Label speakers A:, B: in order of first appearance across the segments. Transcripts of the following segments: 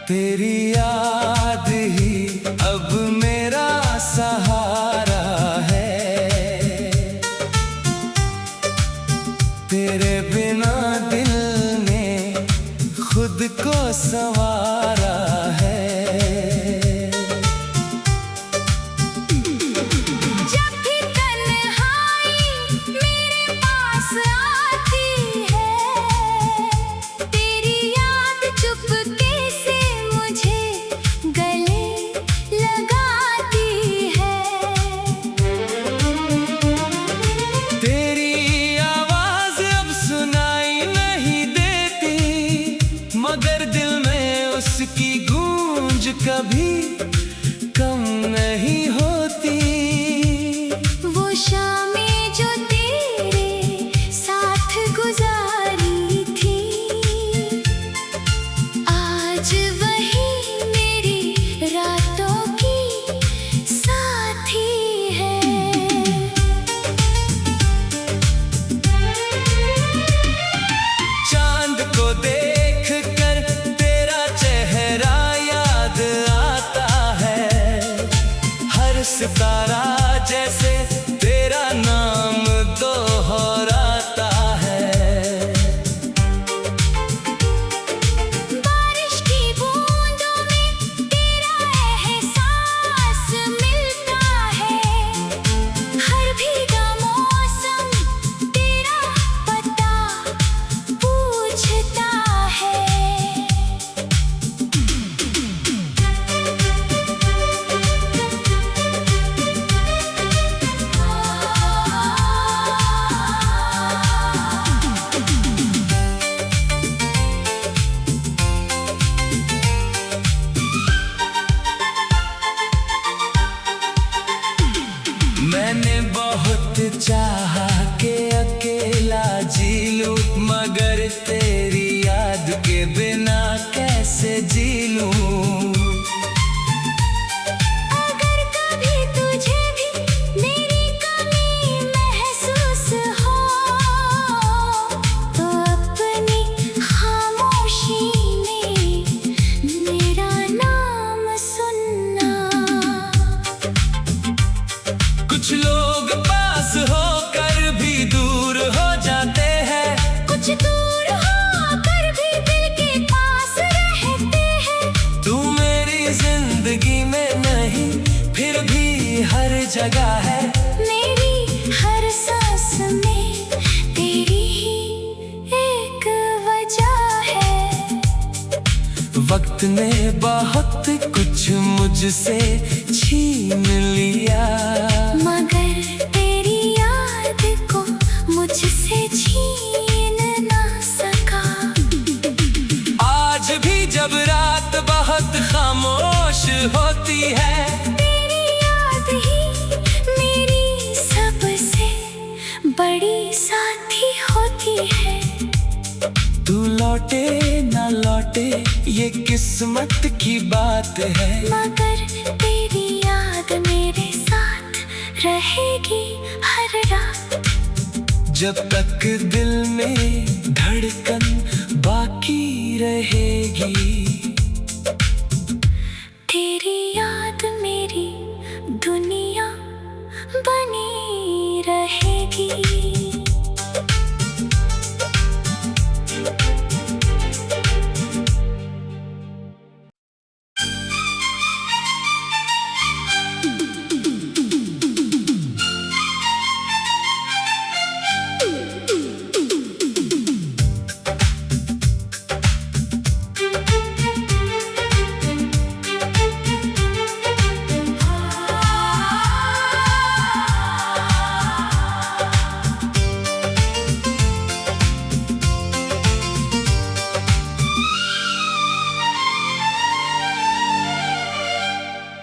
A: तेरी याद ही अब मेरा सहारा है। तेरे बिना दिल ने खुद को संवारा है।
B: जब भी तन्हाई मेरे पास आती है, तेरी याद चुपके से मुझे गले लगाती है।
A: तेरी आवाज अब सुनाई नहीं देती, मगर दिल में उसकी गूंज कभी कम नहीं होती।
B: वो शामें जो तेरे साथ गुजारी थी, आज वही मेरी रातों की साथी है।
A: चांद को देख कर तेरा चेहरा याद आता है। हर सितारा जैसे तेरा नाम दोहराता है।
B: बारिश की बूंदों में तेरा एहसास मिलता है। हर भीगा मौसम तेरा पता पूछता है।
A: मैंने बहुत चाहा कि अकेला जी लूं, मगर तेरी याद के बिना कैसे जी लूं।
B: अगर कभी तुझे भी मेरी कमी महसूस हो, तो अपनी खामोशी में मेरा नाम सुनना।
A: कुछ लोग पास होकर भी दूर हो जाते हैं।
B: कुछ दूर होकर भी दिल के पास रहते हैं।
A: तू मेरी जिंदगी में नहीं, फिर भी हर जगह है।
B: मेरी हर सांस में तेरी ही एक वजह है।
A: वक्त ने बहुत कुछ मुझसे छीन लिया,
B: मगर तेरी याद को मुझसे छीन ना सका।
A: आज भी जब रात बहुत खामोश होती है,
B: तेरी याद ही मेरी सबसे बड़ी साथी होती है।
A: तू लौटे ना लौटे ये किस्मत की बात है,
B: मगर तेरी याद मेरे साथ रहेगी हर रात।
A: जब तक दिल में धड़कन बाकी रहेगी।
B: तेरी याद मेरी दुनिया बनी रहेगी।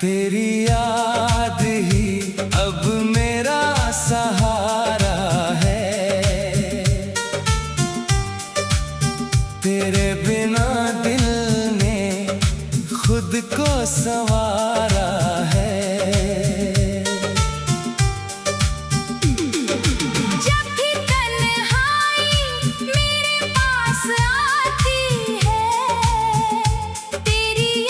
A: तेरी याद ही अब मेरा सहारा है। तेरे बिना दिल ने खुद को संवारा है।
B: जब भी तन्हाई मेरे पास आती है, तेरी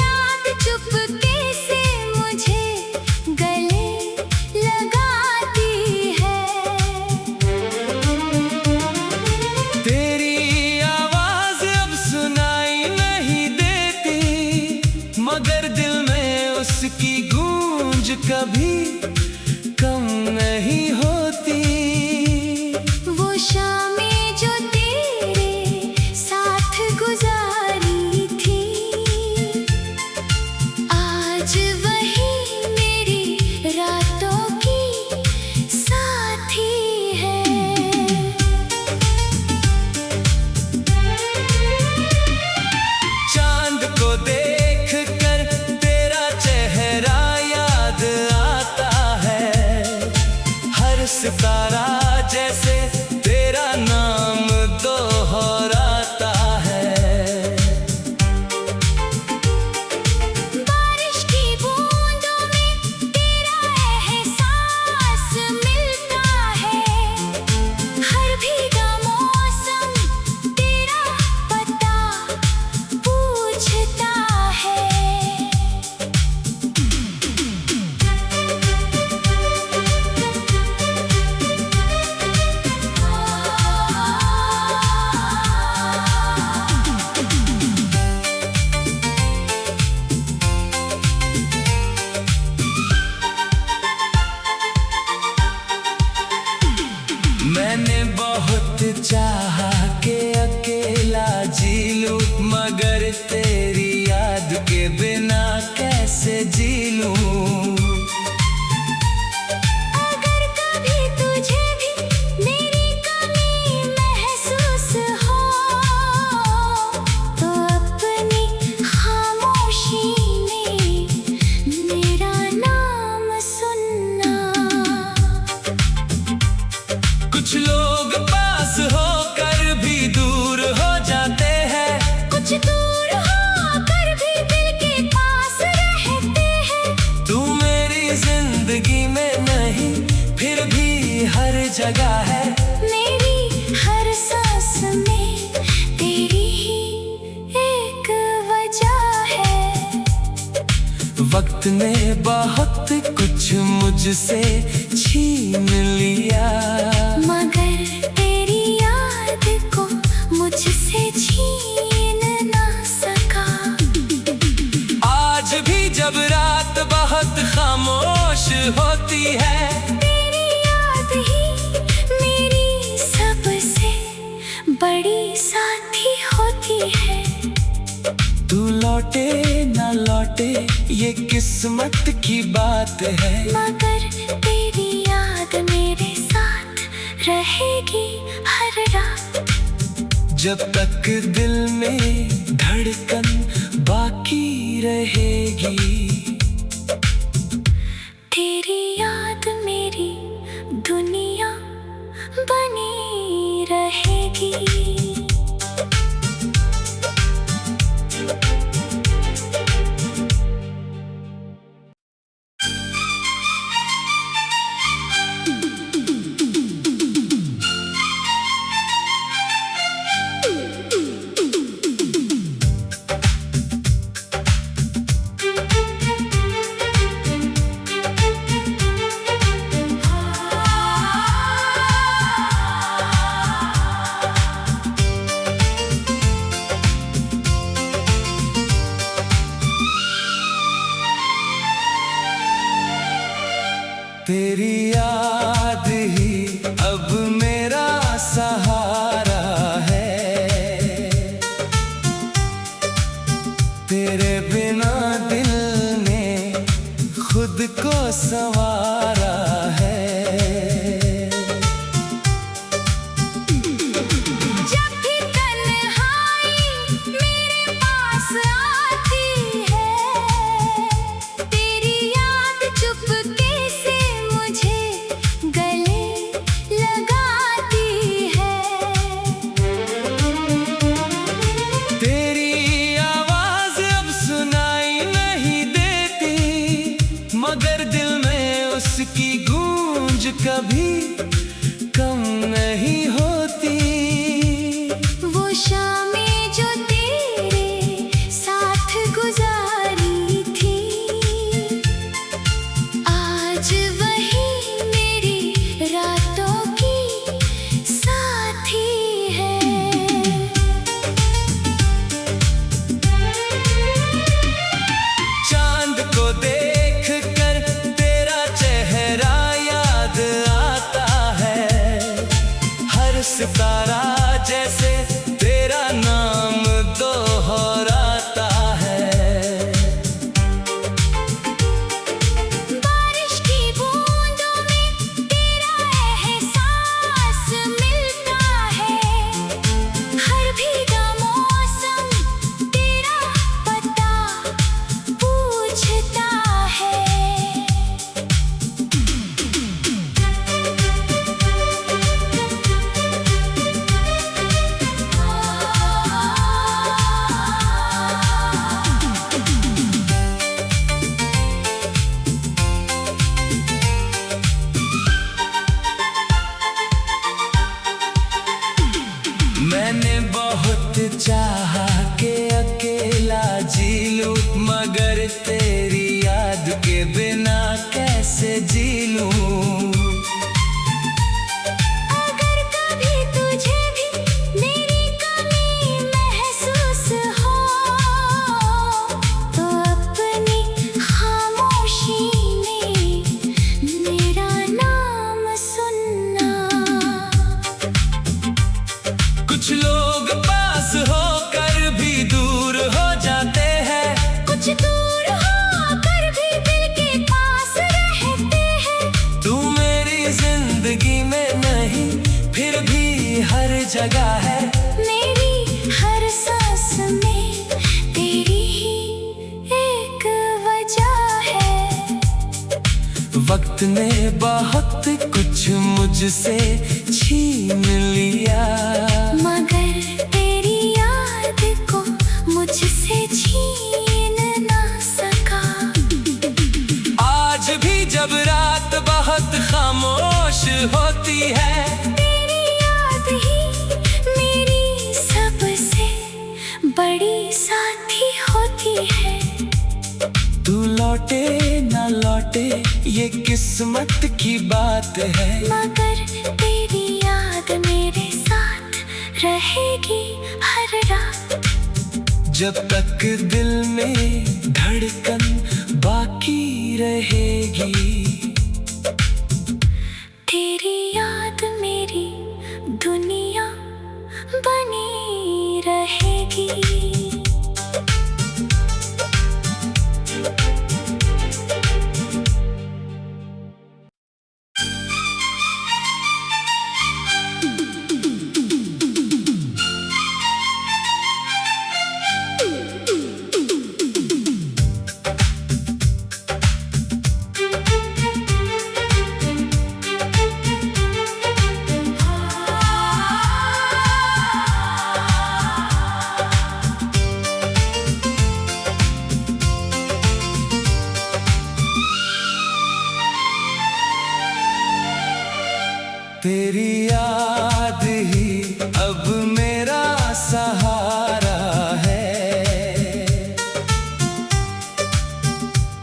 A: कभी कम नहीं होती।
B: वो शामें जो तेरे साथ गुजारी थी, आज वही मेरी रातों की साथी है।
A: चांद को देख कर तेरा चेहरा याद आता है, हर सितारा जैसे तेरा नाम दोहराता है।
B: बारिश की बूंदों में तेरा एहसास मिलता है, हर भीगा मौसम तेरा पता पूछता है।
A: मैंने बहुत चाहा कि अकेला जी लूं, मगर तेरी याद के बिना कैसे जी लूं।
B: अगर कभी तुझे भी मेरी कमी महसूस हो, तो अपनी खामोशी में मेरा नाम सुनना।
A: कुछ लोग पास होकर भी दूर हो जाते हैं,
B: कुछ दूर होकर भी दिल के पास रहते हैं।
A: तू मेरी जिंदगी में नहीं फिर भी हर जगह है।
B: मेरी हर सांस में तेरी ही एक वजह है।
A: वक्त ने बहुत कुछ मुझसे छीन लिया,
B: मगर तेरी याद को मुझसे छीन ना सका।
A: आज भी जब रात बहुत खामोश होती है,
B: तेरी याद ही मेरी सबसे बड़ी साथी होती है।
A: तू लौटे ना लौटे ये किस्मत की बात है,
B: मगर तेरी याद मेरे साथ रहेगी हर रात।
A: जब तक दिल में धड़कन बाकी रहेगी।
B: तेरी याद मेरी दुनिया बनी रहेगी।
A: तेरी याद ही अब मेरा सहारा है, तेरे बिना दिल ने खुद को संवारा है।
B: जब भी तन्हाई मेरे पास आती है, तेरी याद चुपके से मुझे गले लगाती है।
A: तेरी आवाज अब सुनाई नहीं देती, मगर दिल में उसकी
B: कुछ दूर होकर भी दिल के पास रहते हैं।
A: तू मेरी जिंदगी में नहीं फिर भी हर जगह है।
B: मेरी हर सांस में तेरी ही एक वजह है।
A: वक्त ने बहुत कुछ मुझसे छीन लिया,
B: मगर तेरी याद को मुझसे छीन ना सका।
A: आज भी जब रात बहुत खामोश होती है,
B: तेरी याद ही मेरी सबसे बड़ी साथी होती है।
A: तू लौटे ना लौटे ये किस्मत की बात है,
B: मगर तेरी याद मेरे साथ रहेगी हर रात।
A: जब तक दिल में धड़कन बाकी रहेगी।
B: तेरी याद मेरी दुनिया बनी रहेगी।
A: तेरी याद ही अब मेरा सहारा है।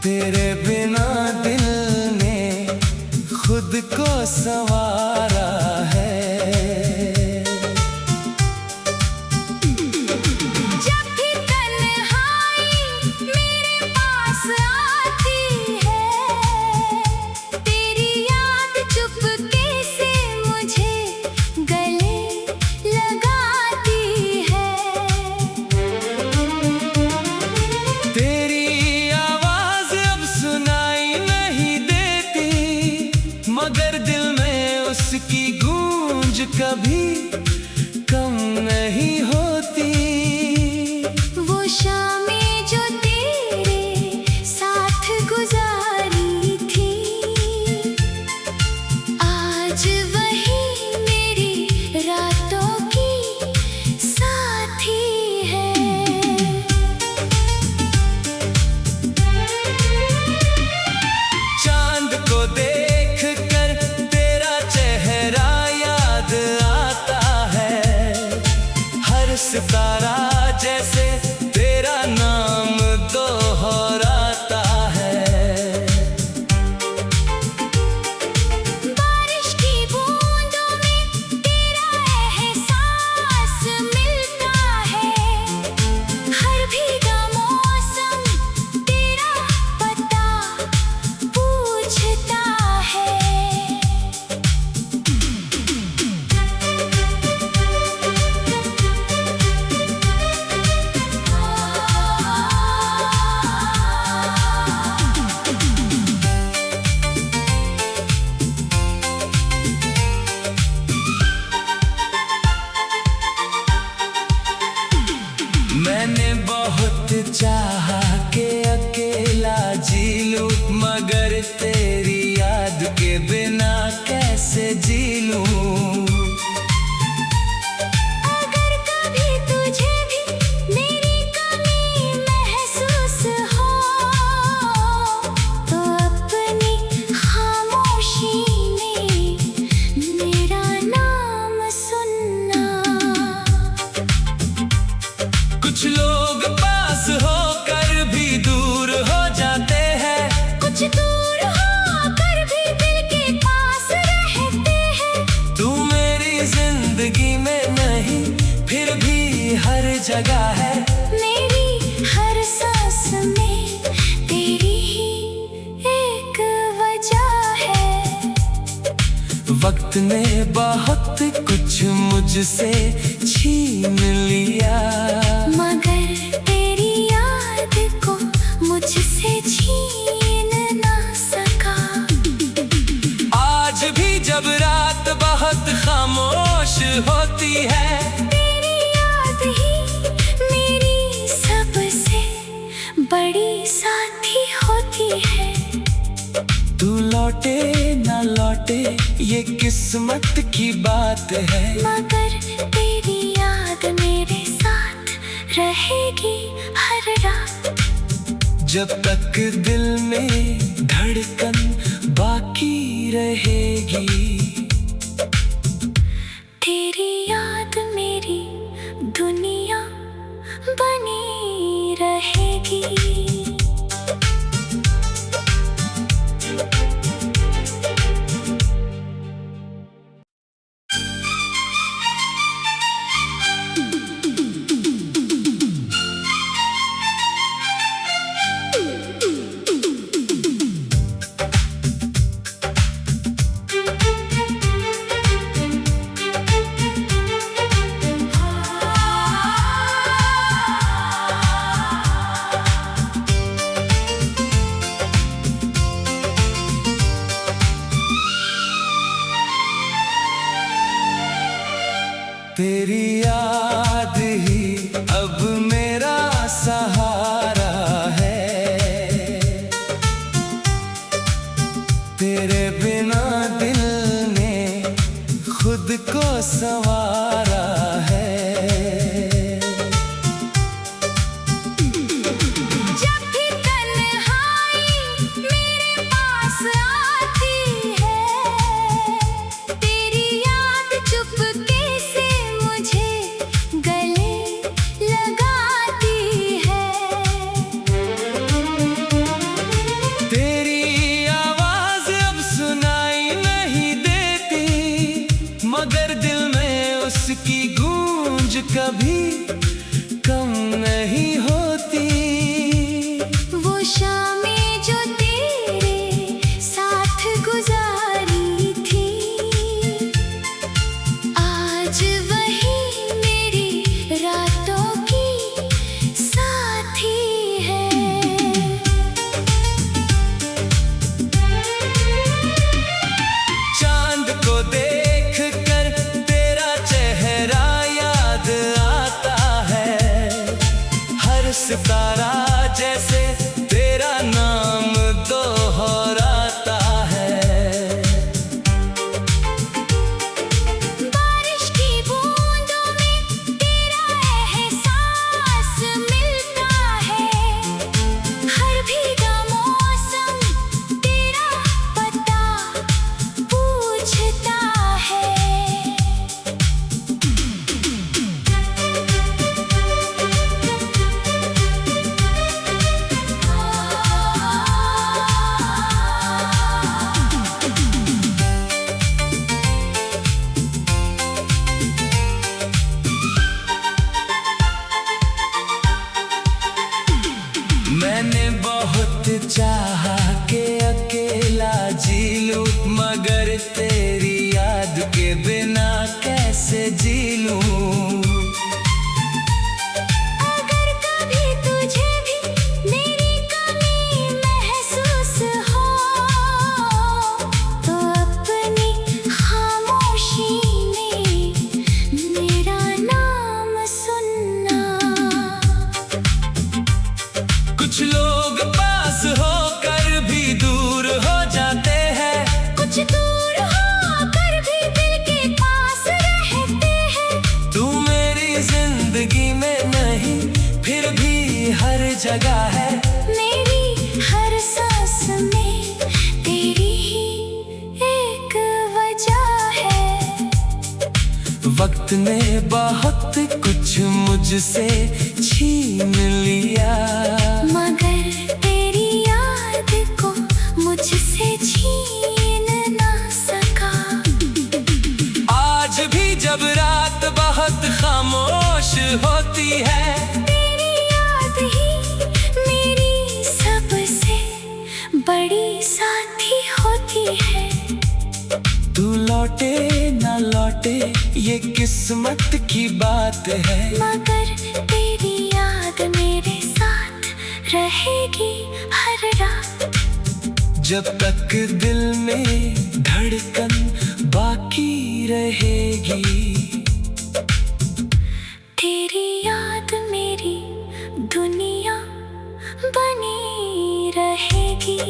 A: तेरे बिना दिल ने खुद को संवारा है।
B: जब भी तन्हाई मेरे पास आती है, तेरी याद चुपके से मुझे गले लगाती है।
A: तेरी आवाज अब सुनाई नहीं देती, मगर दिल में उसकी गूंज कभी कम नहीं होती।
B: वो शामें जो तेरे साथ गुजारी थी, आज वही मेरी रातों की साथी है।
A: चांद को देख कर तेरा चेहरा याद आता है। हर सितारा जैसे तेरा नाम दोहराता है।
B: बारिश की बूंदों में तेरा एहसास मिलता है। हर भीगा मौसम तेरा पता पूछता है।
A: मैंने बहुत चाहा कि अकेला जी लूं, मगर तेरी याद के बिना कैसे जी लूं।
B: अगर कभी तुझे भी मेरी कमी महसूस हो, तो अपनी खामोशी में मेरा नाम सुनना।
A: कुछ लोग पास होकर भी दूर हो जाते हैं,
B: कुछ दूर होकर भी दिल के पास रहते हैं।
A: तू मेरी जिंदगी में नहीं फिर भी हर जगह है।
B: मेरी हर सांस में तेरी ही एक वजह है।
A: वक्त ने बहुत कुछ मुझसे छीन लिया,
B: मगर तेरी याद को
A: लौटे ना लौटे ये किस्मत की बात है,
B: मगर तेरी याद मेरे साथ रहेगी हर रात।
A: जब तक दिल में धड़कन बाकी रहेगी।
B: तेरी याद मेरी दुनिया बनी रहेगी।
A: तेरी याद ही अब मेरा सहारा है, तेरे बिना दिल ने खुद को संवारा है।
B: जब भी तन्हाई मेरे पास आती है, तेरी याद चुपके से मुझे गले लगाती है।
A: तेरी आवाज अब सुनाई नहीं देती, मगर दिल में उसकी गूंज कभी कम नहीं होती।
B: वो शामें जो तेरे साथ गुजारी थी, आज वही मेरी रातों की साथी है।
A: चांद को देख कर तेरा चेहरा याद आता है, हर सितारा जैसे तेरा नाम दोहराता है।
B: बारिश की बूंदों में तेरा एहसास मिलता है, हर भीगा मौसम तेरा पता पूछता है।
A: मैंने बहुत चाहा कि अकेला जी लूं, मगर तेरी याद के बिना कैसे जी लूं।
B: अगर कभी तुझे भी मेरी कमी महसूस हो, तो अपनी खामोशी में मेरा नाम सुनना।
A: कुछ लोग पास होकर भी दूर हो जाते हैं,
B: कुछ दूर होकर भी दिल के पास रहते हैं।
A: तू मेरी जिंदगी में नहीं फिर भी हर जगह है।
B: मेरी हर सांस में तेरी ही एक वजह है।
A: वक्त ने बहुत कुछ मुझसे छीन लिया,
B: मगर तेरी याद को मुझसे छीन ना सका।
A: आज भी जब रात बहुत खामोश होती है,
B: तेरी याद ही मेरी सबसे बड़ी साथी होती है।
A: तू लौटे ना लौटे ये किस्मत की बात है,
B: मगर तेरी याद मेरे साथ रहेगी हर रात।
A: जब तक दिल में धड़कन बाकी रहेगी।
B: तेरी याद मेरी दुनिया बनी रहेगी।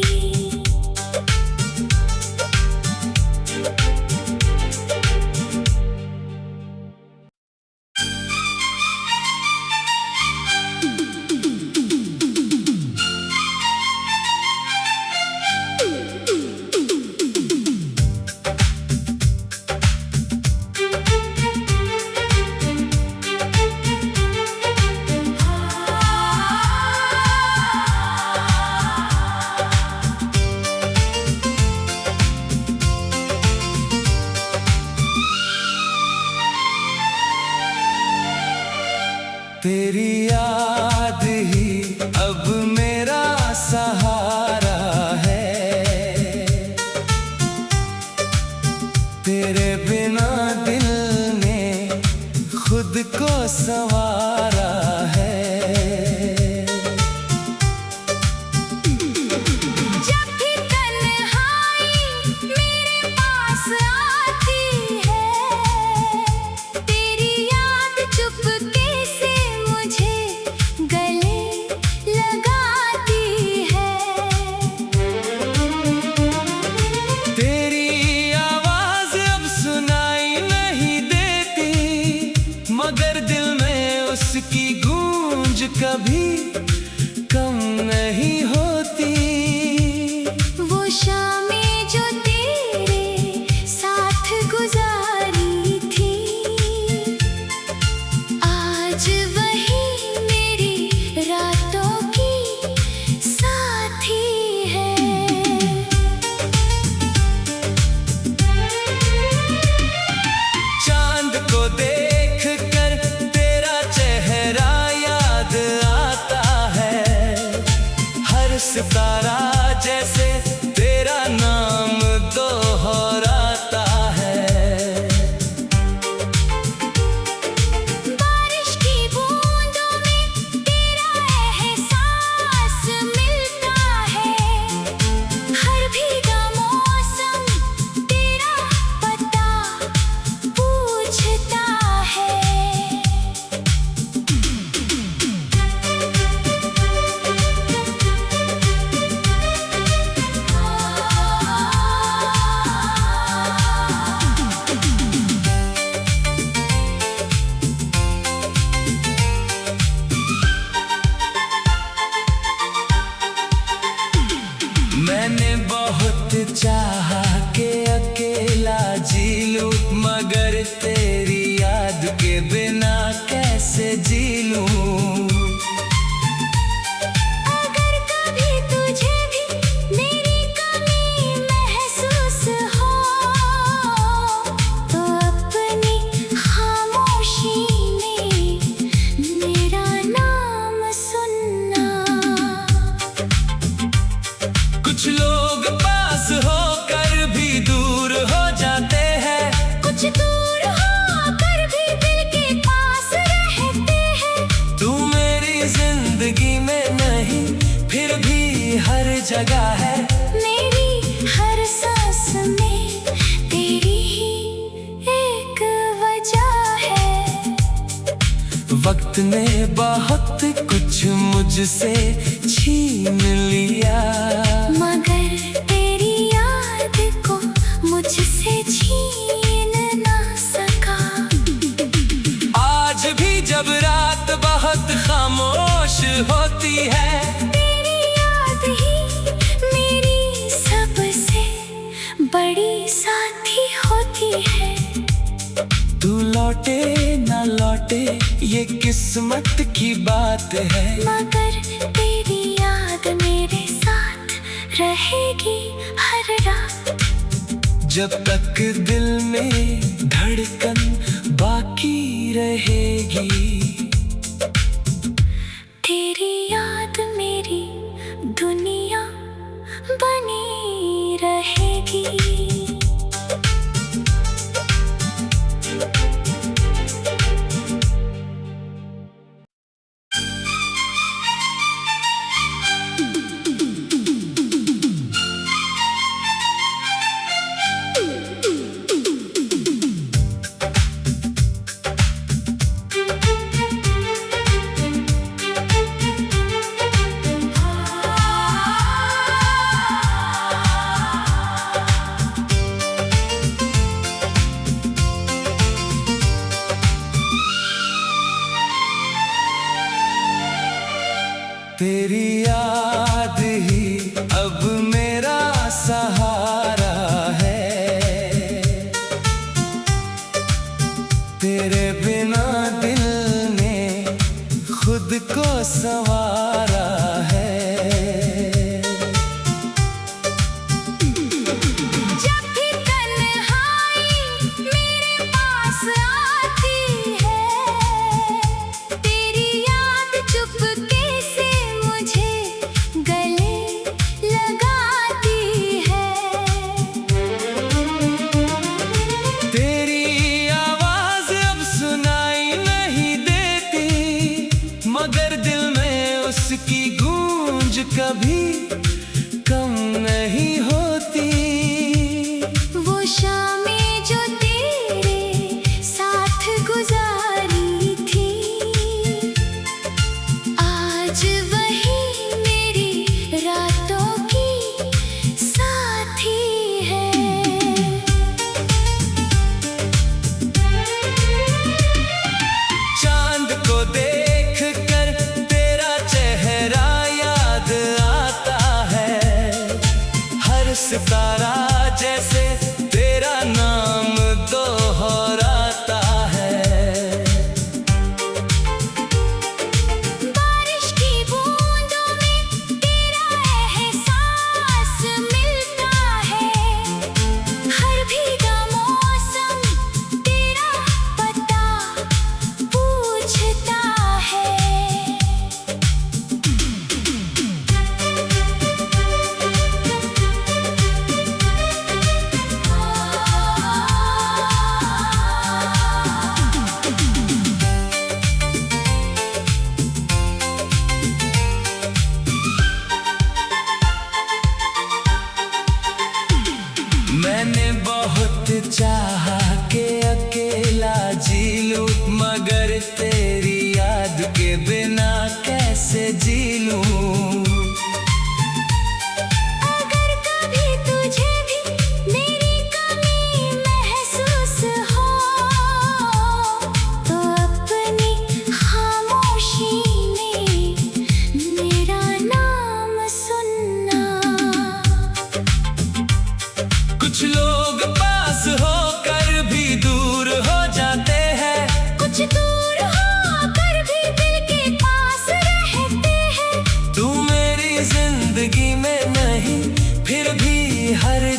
A: कम नहीं होती।
B: वो शामें जो तेरे साथ गुजारी थी, आज वही मेरी रातों की साथी है।
A: चांद को देख कर तेरा चेहरा याद आता है, हर सितारा जैसे तेरा नाम दोहराता है।
B: बारिश की बूंदों में तेरा एहसास मिलता है, हर भीगा मौसम तेरा पता पूछता है।
A: मैंने बहुत चाहा कि अकेला जी लूं, मगर तेरी याद के बिना कैसे जी लूं।
B: अगर कभी तुझे भी मेरी कमी महसूस हो, तो अपनी खामोशी में मेरा नाम सुनना।
A: कुछ लोग पास होकर भी दूर हो जाते हैं,
B: कुछ दूर होकर भी दिल के पास रहते हैं।
A: तू मेरी जिंदगी में नहीं फिर भी हर जगह है।
B: मेरी हर सांस में तेरी ही एक वजह है।
A: वक्त ने बहुत कुछ मुझसे छीन लिया,
B: मगर तेरी याद को मुझसे छीन ना सका।
A: आज भी जब रात बहुत खामोश होती है,
B: तेरी याद ही मेरी सबसे बड़ी साथी होती है।
A: तू लौटे ना लौटे ये किस्मत की बात है,
B: मगर तेरी याद मेरे साथ रहेगी हर रात।
A: जब तक दिल में धड़कन बाकी रहेगी।
B: तेरी याद मेरी दुनिया बनी रहेगी।
A: तेरी याद ही अब मेरा सहारा है, तेरे बिना दिल ने खुद को संवारा है।
B: जब भी तन्हाई मेरे पास आती है, तेरी याद चुपके से मुझे गले लगाती है।
A: तेरी आवाज अब सुनाई नहीं देती, मगर दिल में उसकी गूंज कभी कम नहीं होती।
B: वो शामें जो तेरे साथ गुजारी थी, आज वही मेरी रातों की साथी है।
A: चांद को देख कर तेरा चेहरा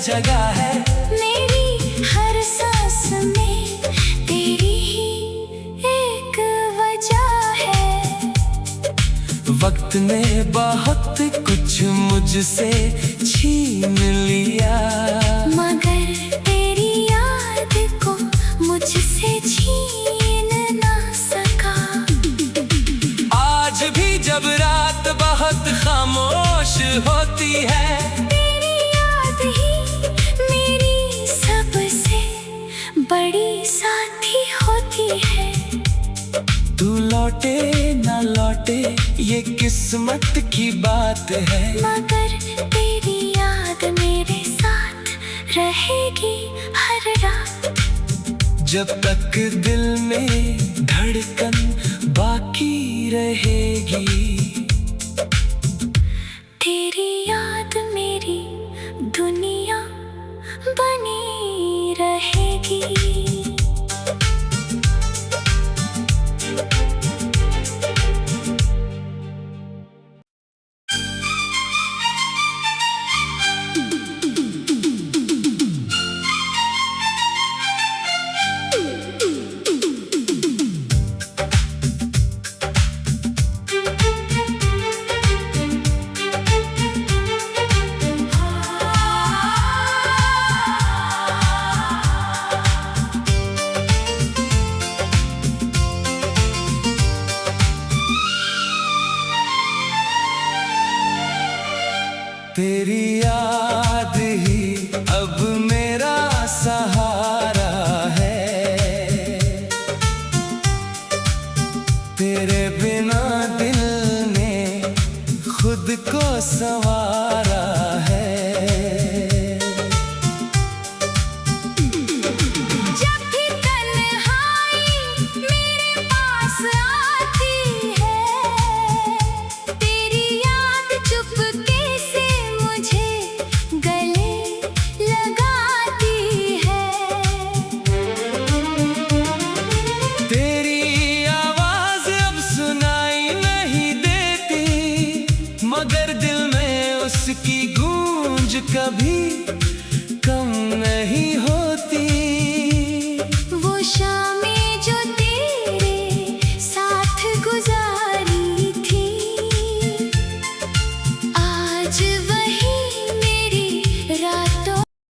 A: जगह है।
B: मेरी हर सांस में तेरी ही एक वजह है।
A: वक्त ने बहुत कुछ मुझसे छीन लिया,
B: मगर तेरी याद को मुझसे छीन ना सका।
A: आज भी जब रात बहुत खामोश होती है,
B: तेरी याद ही मेरी सबसे बड़ी साथी होती है।
A: तू लौटे ना लौटे ये किस्मत की बात है,
B: मगर तेरी याद मेरे साथ रहेगी हर रात।
A: जब तक दिल में धड़कन बाकी रहेगी।
B: तेरी याद मेरी दुनिया बनी रहेगी।
A: तेरी याद ही अब मेरा सहारा है। तेरे बिना दिल ने खुद को संवारा है।
B: जब भी तन्हाई मेरे पास आती है, तेरी याद चुपके से मुझे गले लगाती है।
A: तेरी आवाज अब सुनाई नहीं देती, मगर दिल में उसकी गूंज कभी कम नहीं